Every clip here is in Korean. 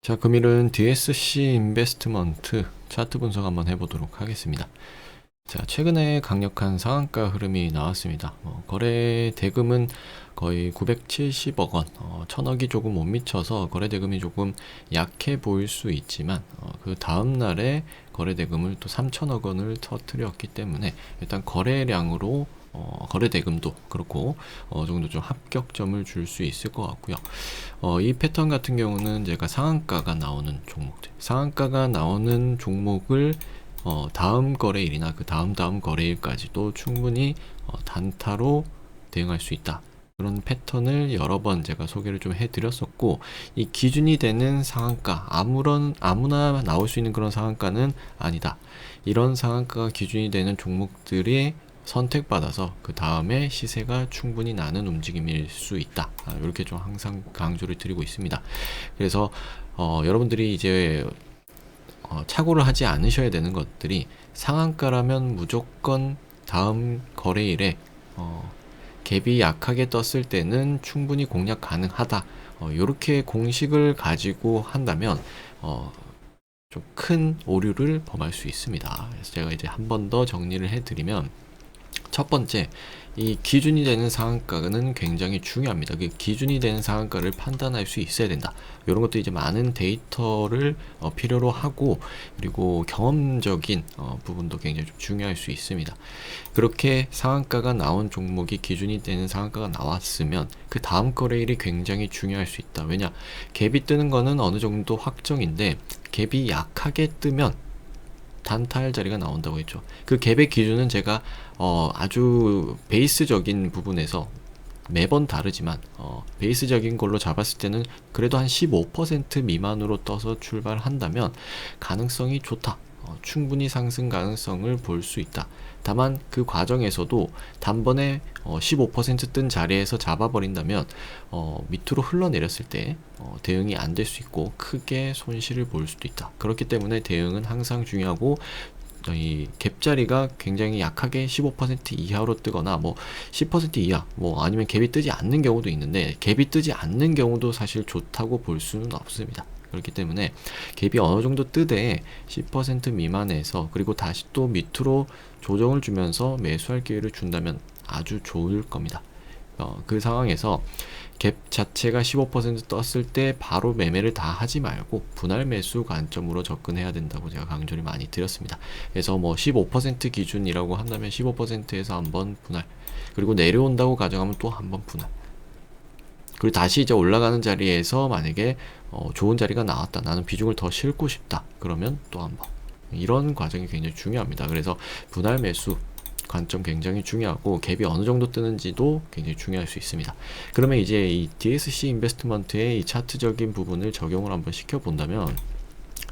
자, 금일은 DSC 인베스트먼트 차트 분석 한번 해보도록 하겠습니다. 자, 최근에 강력한 상한가 흐름이 나왔습니다. 거래 대금은 거의 970억 원, 1000억이 조금 못 미쳐서 거래 대금이 조금 약해 보일 수 있지만 그 다음 날에 거래 대금을 또 3천억 원을 터뜨렸기 때문에 일단 거래량으로 거래 대금도 그렇고 정도 좀 합격점을 줄 수 있을 것 같고요. 이 패턴 같은 경우는 제가 상한가가 나오는 종목을 다음 거래일이나 그 다음 거래일까지도 충분히 단타로 대응할 수 있다. 그런 패턴을 여러 번 제가 소개를 좀 해드렸었고, 이 기준이 되는 상한가, 아무나 나올 수 있는 그런 상한가는 아니다. 이런 상한가가 기준이 되는 종목들이 선택받아서 그 다음에 시세가 충분히 나는 움직임일 수 있다. 이렇게 좀 항상 강조를 드리고 있습니다. 그래서 여러분들이 이제 착오를 하지 않으셔야 되는 것들이, 상한가라면 무조건 다음 거래일에 갭이 약하게 떴을 때는 충분히 공략 가능하다. 이렇게 공식을 가지고 한다면 좀 큰 오류를 범할 수 있습니다. 그래서 제가 이제 한 번 더 정리를 해드리면, 첫 번째, 이 기준이 되는 상한가는 굉장히 중요합니다. 그 기준이 되는 상한가를 판단할 수 있어야 된다. 이런 것도 이제 많은 데이터를 필요로 하고, 그리고 경험적인 부분도 굉장히 좀 중요할 수 있습니다. 그렇게 상한가가 나온 종목이 기준이 되는 상한가가 나왔으면 그 다음 거래일이 굉장히 중요할 수 있다. 왜냐, 갭이 뜨는 거는 어느 정도 확정인데, 갭이 약하게 뜨면 단타할 자리가 나온다고 했죠. 그 갭의 기준은 제가 아주 베이스적인 부분에서 매번 다르지만 베이스적인 걸로 잡았을 때는 그래도 한 15% 미만으로 떠서 출발한다면 가능성이 좋다. 충분히 상승 가능성을 볼 수 있다. 다만 그 과정에서도 단번에 15%뜬 자리에서 잡아버린다면 밑으로 흘러내렸을 때 대응이 안 될 수 있고 크게 손실을 볼 수도 있다. 그렇기 때문에 대응은 항상 중요하고, 이 갭자리가 굉장히 약하게 15% 이하로 뜨거나 10% 이하, 아니면 갭이 뜨지 않는 경우도 있는데, 갭이 뜨지 않는 경우도 사실 좋다고 볼 수는 없습니다. 그렇기 때문에 갭이 어느 정도 뜨되 10% 미만에서, 그리고 다시 또 밑으로 조정을 주면서 매수할 기회를 준다면 아주 좋을 겁니다. 그 상황에서 갭 자체가 15% 떴을 때 바로 매매를 다 하지 말고 분할 매수 관점으로 접근해야 된다고 제가 강조를 많이 드렸습니다. 그래서 15% 기준이라고 한다면 15%에서 한번 분할, 그리고 내려온다고 가정하면 또 한번 분할, 그리고 다시 이제 올라가는 자리에서 만약에 좋은 자리가 나왔다, 나는 비중을 더 싣고 싶다, 그러면 또 한번, 이런 과정이 굉장히 중요합니다. 그래서 분할 매수 관점 굉장히 중요하고, 갭이 어느 정도 뜨는지도 굉장히 중요할 수 있습니다. 그러면 이제 이 DSC 인베스트먼트의 이 차트적인 부분을 적용을 한번 시켜본다면,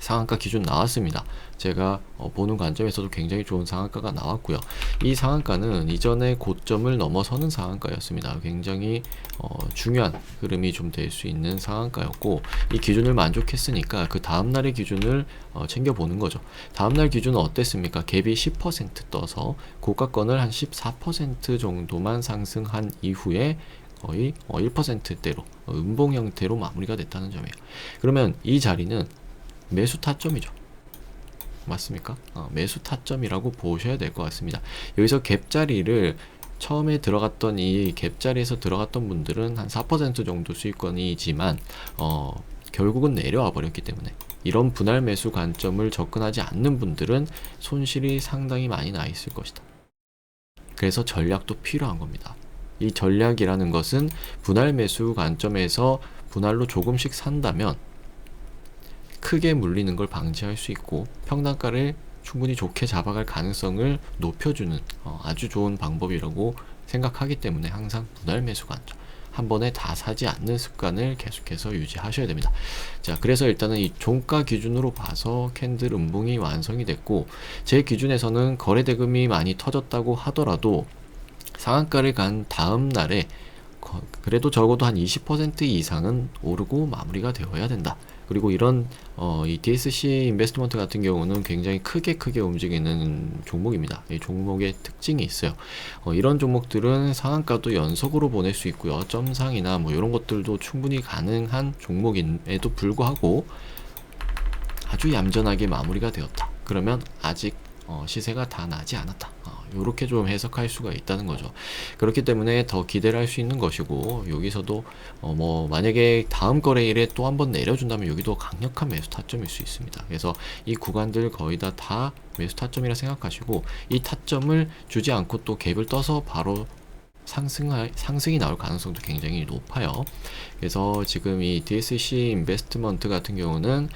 상한가 기준 나왔습니다. 제가 보는 관점에서도 굉장히 좋은 상한가가 나왔고요. 이 상한가는 이전의 고점을 넘어서는 상한가였습니다. 굉장히 중요한 흐름이 좀 될 수 있는 상한가였고, 이 기준을 만족했으니까 그 다음날의 기준을 챙겨보는 거죠. 다음날 기준은 어땠습니까? 갭이 10% 떠서 고가권을 한 14% 정도만 상승한 이후에 거의 1%대로 음봉 형태로 마무리가 됐다는 점이에요. 그러면 이 자리는 매수 타점이죠. 맞습니까? 매수 타점이라고 보셔야 될 것 같습니다. 여기서 갭자리를 처음에 들어갔던, 이 갭자리에서 들어갔던 분들은 한 4% 정도 수익권이지만 결국은 내려와 버렸기 때문에, 이런 분할 매수 관점을 접근하지 않는 분들은 손실이 상당히 많이 나 있을 것이다. 그래서 전략도 필요한 겁니다. 이 전략이라는 것은 분할 매수 관점에서 분할로 조금씩 산다면 크게 물리는 걸 방지할 수 있고, 평단가를 충분히 좋게 잡아갈 가능성을 높여주는 아주 좋은 방법이라고 생각하기 때문에, 항상 분할 매수 관점, 한 번에 다 사지 않는 습관을 계속해서 유지하셔야 됩니다. 자, 그래서 일단은 이 종가 기준으로 봐서 캔들 음봉이 완성이 됐고, 제 기준에서는 거래 대금이 많이 터졌다고 하더라도 상한가를 간 다음 날에 그래도 적어도 한 20% 이상은 오르고 마무리가 되어야 된다. 그리고 이런 이 DSC 인베스트먼트 같은 경우는 굉장히 크게 움직이는 종목입니다. 이 종목의 특징이 있어요. 이런 종목들은 상한가도 연속으로 보낼 수 있고요. 점상이나 이런 것들도 충분히 가능한 종목임에도 불구하고 아주 얌전하게 마무리가 되었다. 그러면 아직 시세가 다 나지 않았다. 이렇게 좀 해석할 수가 있다는 거죠. 그렇기 때문에 더 기대를 할 수 있는 것이고, 여기서도 뭐 만약에 다음 거래일에 또 한번 내려준다면 여기도 강력한 매수 타점일 수 있습니다. 그래서 이 구간들 거의 다 매수 타점이라 생각하시고, 이 타점을 주지 않고 또 갭을 떠서 바로 상승이 나올 가능성도 굉장히 높아요. 그래서 지금 이 DSC 인베스트먼트 같은 경우는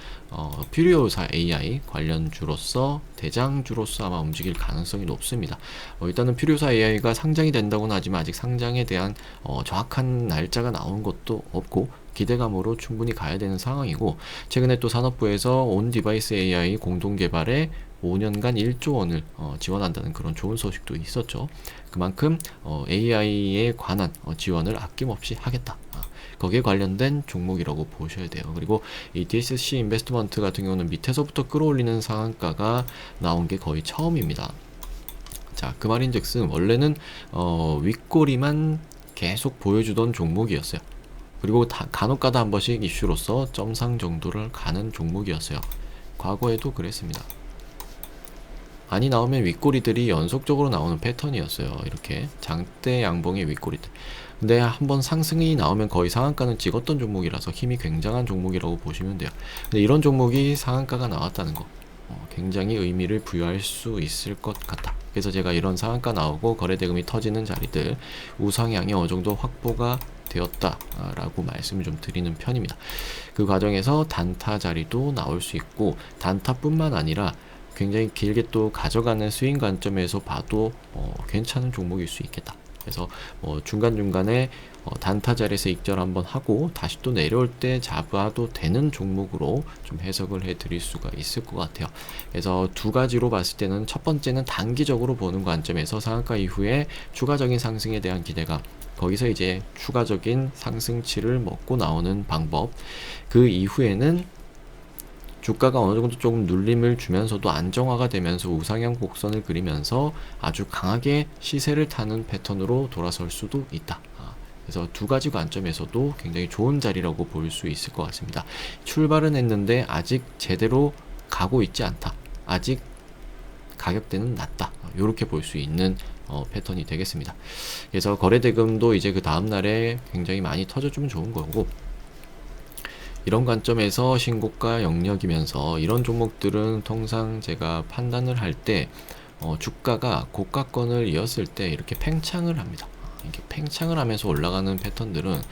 퓨리오사 AI 관련주로서 대장주로서 아마 움직일 가능성이 높습니다. 일단은 퓨리오사 AI가 상장이 된다고는 하지만 아직 상장에 대한 정확한 날짜가 나온 것도 없고 기대감으로 충분히 가야 되는 상황이고, 최근에 또 산업부에서 온 디바이스 AI 공동 개발에 5년간 1조 원을 지원한다는 그런 좋은 소식도 있었죠. 그만큼 AI에 관한 지원을 아낌없이 하겠다. 거기에 관련된 종목이라고 보셔야 돼요. 그리고 이 DSC 인베스트먼트 같은 경우는 밑에서부터 끌어올리는 상한가가 나온 게 거의 처음입니다. 자, 그 말인즉슨 원래는 윗꼬리만 계속 보여주던 종목이었어요. 그리고 간혹가다 한 번씩 이슈로서 점상 정도를 가는 종목이었어요. 과거에도 그랬습니다. 많이 나오면 윗꼬리들이 연속적으로 나오는 패턴이었어요. 이렇게 장대 양봉의 윗꼬리들. 근데 한번 상승이 나오면 거의 상한가는 찍었던 종목이라서 힘이 굉장한 종목이라고 보시면 돼요. 근데 이런 종목이 상한가가 나왔다는 거 굉장히 의미를 부여할 수 있을 것 같다. 그래서 제가 이런 상한가 나오고 거래대금이 터지는 자리들 우상향이 어느 정도 확보가 되었다라고 말씀을 좀 드리는 편입니다. 그 과정에서 단타 자리도 나올 수 있고, 단타뿐만 아니라 굉장히 길게 또 가져가는 스윙 관점에서 봐도 괜찮은 종목일 수 있겠다. 그래서 중간중간에 단타 자리에서 익절 한번 하고 다시 또 내려올 때 잡아도 되는 종목으로 좀 해석을 해 드릴 수가 있을 것 같아요. 그래서 두 가지로 봤을 때는 첫 번째는 단기적으로 보는 관점에서 상한가 이후에 추가적인 상승에 대한 기대감, 거기서 이제 추가적인 상승치를 먹고 나오는 방법, 그 이후에는 주가가 어느 정도 조금 눌림을 주면서도 안정화가 되면서 우상향 곡선을 그리면서 아주 강하게 시세를 타는 패턴으로 돌아설 수도 있다. 그래서 두 가지 관점에서도 굉장히 좋은 자리라고 볼 수 있을 것 같습니다. 출발은 했는데 아직 제대로 가고 있지 않다. 아직 가격대는 낮다. 이렇게 볼 수 있는 패턴이 되겠습니다. 그래서 거래대금도 이제 그 다음날에 굉장히 많이 터져주면 좋은 거고, 이런 관점에서 신고가 영역이면서 이런 종목들은 통상 제가 판단을 할 때 주가가 고가권을 이었을 때 이렇게 팽창을 합니다. 이렇게 팽창을 하면서 올라가는 패턴들은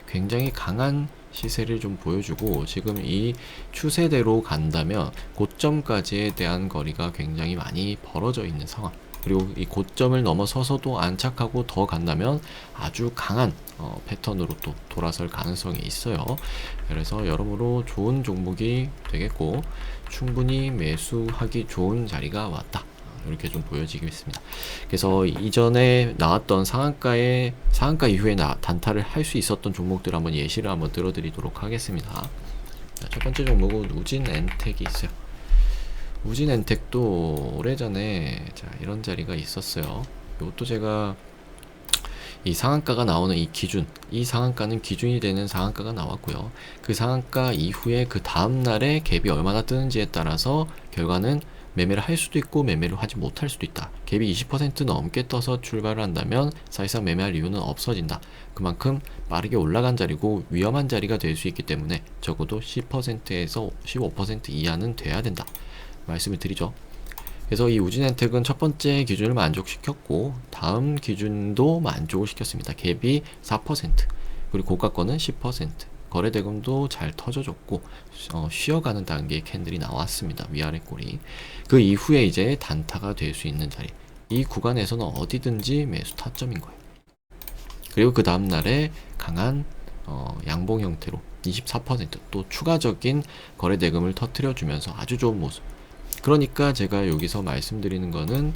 굉장히 강한 시세를 좀 보여주고, 지금 이 추세대로 간다면 고점까지에 대한 거리가 굉장히 많이 벌어져 있는 상황, 그리고 이 고점을 넘어서서도 안착하고 더 간다면 아주 강한 패턴으로 또 돌아설 가능성이 있어요. 그래서 여러모로 좋은 종목이 되겠고 충분히 매수하기 좋은 자리가 왔다, 이렇게 좀 보여지겠습니다. 그래서 이전에 나왔던 상한가 이후에 단타를 할 수 있었던 종목들 한번 예시를 한번 들어드리도록 하겠습니다. 첫 번째 종목은 우진엔텍이 있어요. 우진엔텍도 오래전에 이런 자리가 있었어요. 이것도 제가 이 상한가가 나오는 이 상한가는 기준이 되는 상한가가 나왔고요. 그 상한가 이후에 그 다음날에 갭이 얼마나 뜨는지에 따라서 결과는 매매를 할 수도 있고 매매를 하지 못할 수도 있다. 갭이 20% 넘게 떠서 출발을 한다면 사실상 매매할 이유는 없어진다. 그만큼 빠르게 올라간 자리고 위험한 자리가 될 수 있기 때문에 적어도 10%에서 15% 이하는 돼야 된다, 말씀을 드리죠. 그래서 이 우진엔텍은 첫 번째 기준을 만족시켰고 다음 기준도 만족을 시켰습니다. 갭이 4%, 그리고 고가권은 10%, 거래대금도 잘 터져줬고 쉬어가는 단계의 캔들이 나왔습니다. 위아래 꼬리. 그 이후에 이제 단타가 될 수 있는 자리, 이 구간에서는 어디든지 매수 타점인 거예요. 그리고 그 다음날에 강한 양봉 형태로 24%또 추가적인 거래대금을 터뜨려주면서 아주 좋은 모습. 그러니까 제가 여기서 말씀드리는 거는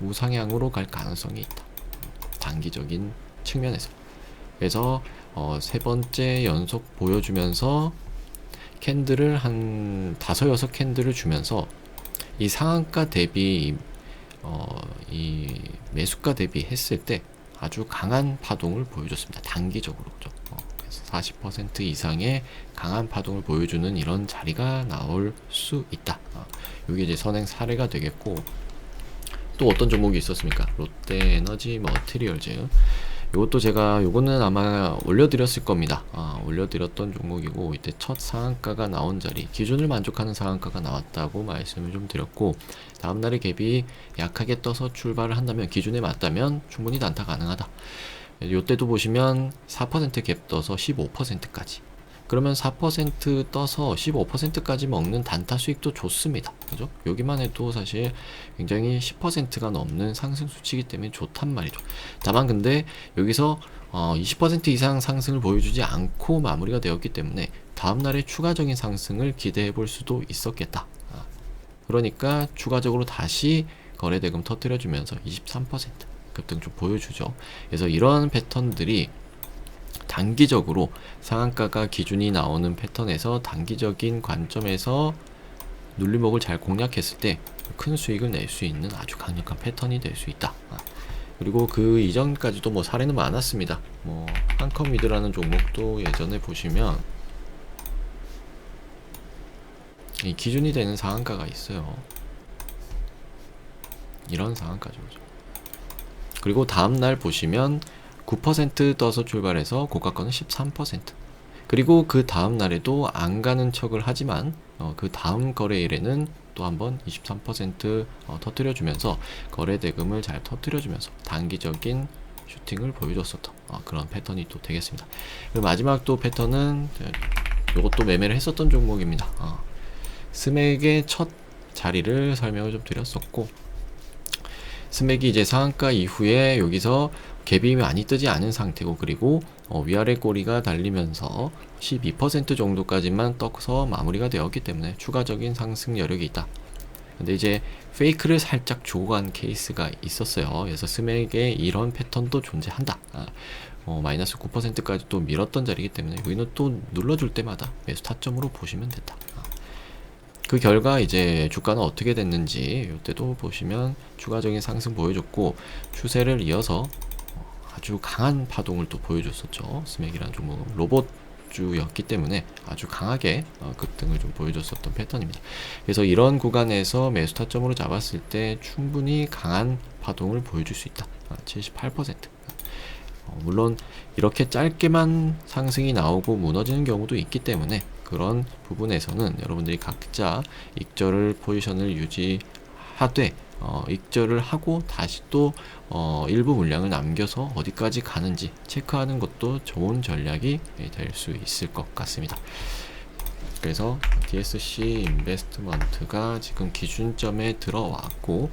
우상향으로 갈 가능성이 있다, 단기적인 측면에서. 그래서 세 번째 연속 보여주면서 캔들을 한 5-6 캔들을 주면서 이 상한가 대비 이 매수가 대비 했을 때 아주 강한 파동을 보여줬습니다. 단기적으로죠. 40% 이상의 강한 파동을 보여주는 이런 자리가 나올 수 있다. 이게 이제 선행 사례가 되겠고, 또 어떤 종목이 있었습니까? 롯데에너지 머티리얼즈. 요것도 제가 요거는 아마 올려드렸을 겁니다. 올려드렸던 종목이고, 이때 첫 상한가가 나온 자리, 기준을 만족하는 상한가가 나왔다고 말씀을 좀 드렸고, 다음날에 갭이 약하게 떠서 출발을 한다면, 기준에 맞다면 충분히 단타 가능하다. 요때도 보시면 4%갭 떠서 15%까지. 그러면 4% 떠서 15%까지 먹는 단타 수익도 좋습니다. 그죠? 여기만 해도 사실 굉장히 10%가 넘는 상승 수치이기 때문에 좋단 말이죠. 다만 근데 여기서 20% 이상 상승을 보여주지 않고 마무리가 되었기 때문에 다음날에 추가적인 상승을 기대해 볼 수도 있었겠다. 그러니까 추가적으로 다시 거래대금 터뜨려주면서 23% 급등 좀 보여주죠. 그래서 이런 패턴들이 단기적으로 상한가가 기준이 나오는 패턴에서 단기적인 관점에서 눌림목을 잘 공략했을 때 큰 수익을 낼 수 있는 아주 강력한 패턴이 될 수 있다. 그리고 그 이전까지도 뭐 사례는 많았습니다. 뭐 한컴미드라는 종목도 예전에 보시면 이 기준이 되는 상한가가 있어요. 이런 상한가죠. 그리고 다음날 보시면 9% 떠서 출발해서 고가권은 13%. 그리고 그 다음 날에도 안 가는 척을 하지만 그 다음 거래일에는 또 한번 23% 터뜨려주면서 거래 대금을 잘 터뜨려주면서 단기적인 슈팅을 보여줬었던 그런 패턴이 또 되겠습니다. 그리고 마지막 또 패턴은 이것도 매매를 했었던 종목입니다. 스맥의 첫 자리를 설명을 좀 드렸었고, 스맥이 이제 상한가 이후에 여기서 갭이 많이 뜨지 않은 상태고, 그리고 위아래 꼬리가 달리면서 12% 정도까지만 떠서 마무리가 되었기 때문에 추가적인 상승 여력이 있다. 근데 이제 페이크를 살짝 주고 간 케이스가 있었어요. 그래서 스맥에 이런 패턴도 존재한다. 마이너스 9%까지 또 밀었던 자리이기 때문에 여기는 또 눌러줄 때마다 매수 타점으로 보시면 된다. 그 결과 이제 주가는 어떻게 됐는지 이때도 보시면 추가적인 상승 보여줬고, 추세를 이어서 아주 강한 파동을 또 보여줬었죠. 스맥이라는 종목은 로봇주였기 때문에 아주 강하게 급등을 좀 보여줬었던 패턴입니다. 그래서 이런 구간에서 매수 타점으로 잡았을 때 충분히 강한 파동을 보여줄 수 있다. 78%. 물론 이렇게 짧게만 상승이 나오고 무너지는 경우도 있기 때문에 그런 부분에서는 여러분들이 각자 익절을 포지션을 유지하되 익절을 하고 다시 또 일부 물량을 남겨서 어디까지 가는지 체크하는 것도 좋은 전략이 될 수 있을 것 같습니다. 그래서 DSC 인베스트먼트가 지금 기준점에 들어왔고,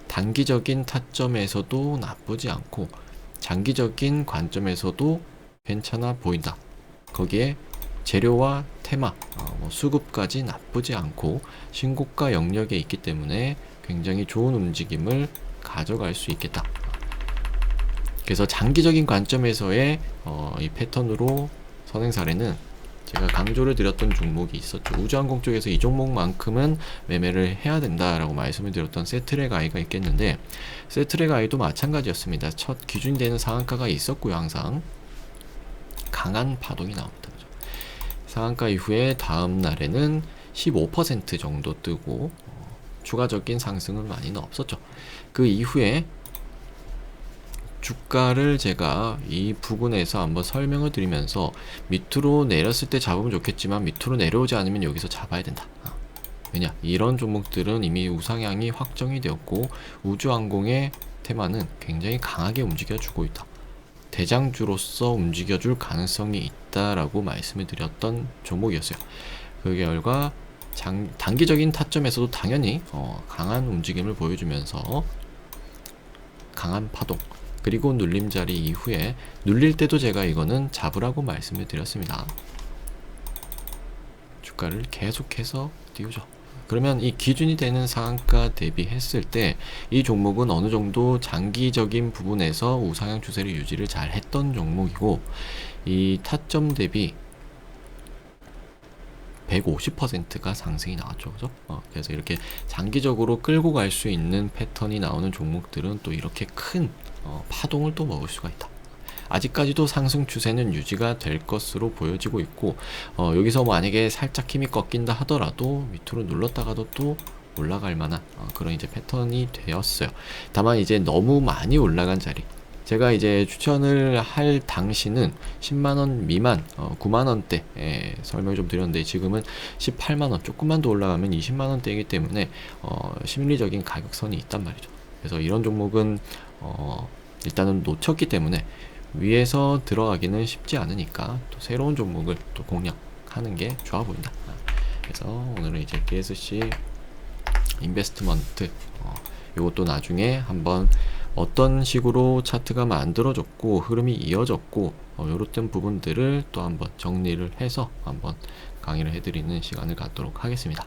단기적인 타점에서도 나쁘지 않고 장기적인 관점에서도 괜찮아 보인다. 거기에 재료와 테마, 수급까지 나쁘지 않고 신고가 영역에 있기 때문에 굉장히 좋은 움직임을 가져갈 수 있겠다. 그래서 장기적인 관점에서의 이 패턴으로 선행 사례는 제가 강조를 드렸던 종목이 있었죠. 우주항공 쪽에서 이 종목만큼은 매매를 해야 된다라고 말씀을 드렸던 세트랙 아이가 있겠는데, 세트랙 아이도 마찬가지였습니다. 첫 기준이 되는 상한가가 있었고요. 항상 강한 파동이 나옵니다. 상한가 이후에 다음 날에는 15% 정도 뜨고 추가적인 상승은 많이는 없었죠. 그 이후에 주가를 제가 이 부분에서 한번 설명을 드리면서 밑으로 내렸을 때 잡으면 좋겠지만 밑으로 내려오지 않으면 여기서 잡아야 된다. 왜냐? 이런 종목들은 이미 우상향이 확정이 되었고 우주항공의 테마는 굉장히 강하게 움직여주고 있다. 대장주로서 움직여줄 가능성이 있다라고 말씀을 드렸던 종목이었어요. 그 결과 단기적인 타점에서도 당연히 강한 움직임을 보여주면서 강한 파동, 그리고 눌림자리 이후에 눌릴 때도 제가 이거는 잡으라고 말씀을 드렸습니다. 주가를 계속해서 띄우죠. 그러면 이 기준이 되는 상한가 대비했을 때 이 종목은 어느 정도 장기적인 부분에서 우상향 추세를 유지를 잘 했던 종목이고, 이 타점 대비 150%가 상승이 나왔죠. 그죠? 그래서 이렇게 장기적으로 끌고 갈 수 있는 패턴이 나오는 종목들은 또 이렇게 큰 파동을 또 먹을 수가 있다. 아직까지도 상승 추세는 유지가 될 것으로 보여지고 있고, 여기서 만약에 살짝 힘이 꺾인다 하더라도 밑으로 눌렀다가도 또 올라갈 만한 그런 이제 패턴이 되었어요. 다만 이제 너무 많이 올라간 자리, 제가 이제 추천을 할 당시는 10만원 미만, 9만원대 설명을 좀 드렸는데, 지금은 18만원, 조금만 더 올라가면 20만원대이기 때문에 심리적인 가격선이 있단 말이죠. 그래서 이런 종목은 일단은 놓쳤기 때문에 위에서 들어가기는 쉽지 않으니까 또 새로운 종목을 또 공략하는 게 좋아 보인다. 그래서 오늘은 이제 BSC 인베스트먼트, 이것도 나중에 한번 어떤 식으로 차트가 만들어졌고 흐름이 이어졌고 요렇던 부분들을 또 한번 정리를 해서 한번 강의를 해드리는 시간을 갖도록 하겠습니다.